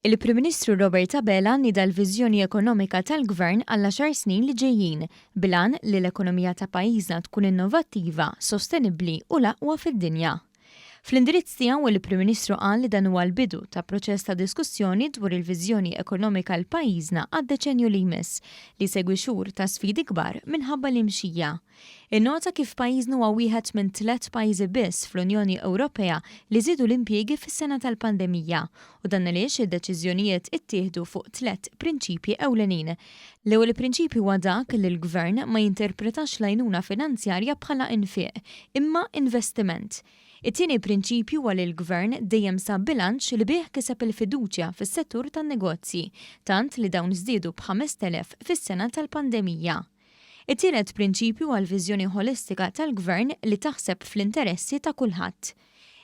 Il-Prim Ministru Robert Abela nida l-Viżjoni Ekonomika tal-Gvern għall-10 snin li ġejjin bil-għan li l-ekonomija ta' pajjiżna tkun innovattiva, sostenibbli u l-aqwa fid-dinja. Fl-indirizz tiegħu il-Prim Ministru qal li dan huwa l-bidu ta' proċess ta' diskussjoni dwar il-viżjoni ekonomika l pajjiżna għad-deċenju li jmiss li segwi xhur ta' sfidi kbar minħabba l-imxija. Innota kif pajjiżna huwa wieħed minn 3 pajjiżi biss fl-Unjoni Ewropea li żiedu l-impjiegi fis-sena tal-pandemija u dan għaliex id-deċiżjonijiet ittieħdu fuq 3 prinċipji ewlenin. L-ewwel prinċipju huwa dak li l-Gvern ma jinterpretax l-għajnuna finanzjarja bħala infieq imma investiment. It-tieni prinċipju huwa li l-Gvern dejjem sab bilanċ li bih kiseb il-fiduċja fis-settur tan-negozji, tant li dawn żdiedu b'5,000 fis-sena tal-pandemija. It-tielet prinċipju għal viżjoni holistika tal-Gvern li taħseb fl-interessi ta' kulħadd.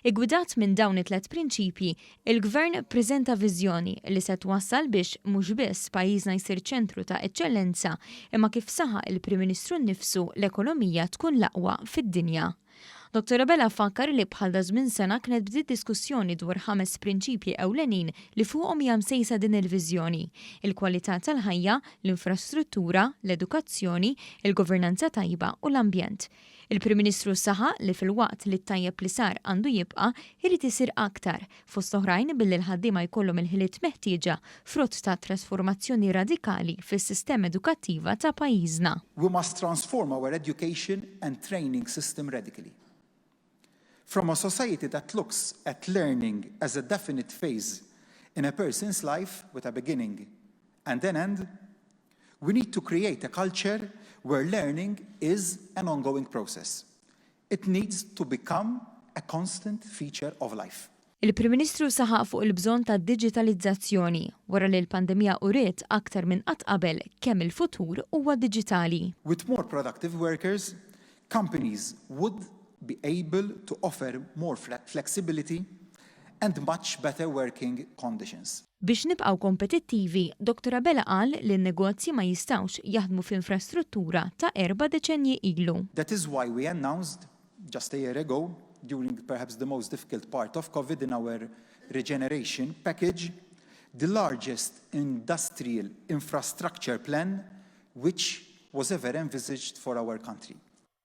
Igwidat minn dawn it-3 prinċipji, il-Gvern ppreżenta viżjoni li se twassal biex mhux biss pajjiżna jsir ċentru ta' eċċellenza imma kif saħaq il-Prim Ministru nnifsu l-ekonomija tkun l-aqwa fid-dinja. Dr. Abela fakkar li bħal żmien sena kienet bdiet diskussjoni dwar 5 prinċipji ewlenin li fuqhom hija msejsa din il-viżjoni: il-kwalità tal-ħajja, l-infrastruttura, l-edukazzjoni, il-governanza tajba u l-ambjent. Il-Prim Ministru saħaq li fil-waqt li t-tajjeb li sar għandu jibqa' irid isir aktar, fost oħrajn billi l-ħaddiema jkollhom il-ħiliet meħtieġa frott ta' trasformazzjoni radikali fis-sistema edukattiva ta' pajjiżna. We must transform our education and training system radically. From a society that looks at learning as a definite phase in a person's life with a beginning and an end, we need to create a culture where learning is an ongoing process. It needs to become a constant feature of life. Il-Prim Ministru saħaq fuq il-bżonn ta' digitalizzazzjoni wara li l-pandemija uriet aktar minn qatt qabel kemm il-futur huwa diġitali. With more productive workers, companies would be able to offer more flexibility and much better working conditions. Biex nibqgħu kompetittivi, Dr. Abela qal li n-negozji ma jistgħux jaħdmu f'infrastruttura ta' 4 deċenji ilu. That is why we announced just a year ago, during perhaps the most difficult part of COVID in our regeneration package, the largest industrial infrastructure plan which was ever envisaged for our country.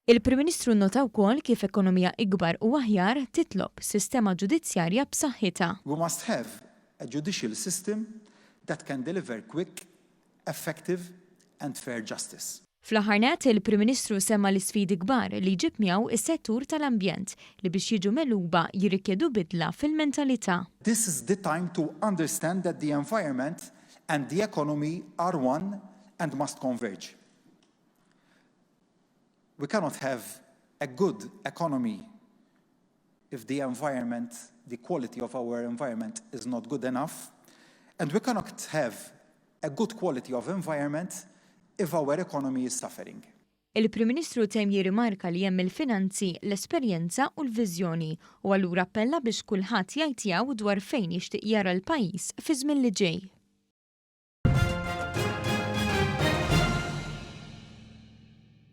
Il-Prim Ministru nota wkoll kif ekonomija ikbar u aħjar titlob sistema ġudizzjarja b'saħħitha. We must have a judicial system that can deliver quick, effective and fair justice. Fl-aħħar nett il-Prim Ministru semma l-isfidi kbar li jġib miegħu is-settur tal-ambjent li biex jiġu meluba jirrikjedu bidla fil-mentalità. This is the time to understand that the environment and the economy are one and must converge. We cannot have a good economy if the environment, the quality of our environment is not good enough, and we cannot have a good quality of environment if our economy is suffering. Il-Prim Ministru tem jirrimarka li hemm il-finanzi, l-esperjenza u l-viżjoni u allura appella biex kulħadd jgħid tiegħu dwar fejn jixtieq jara l-pajjiż fi żmien li ġej.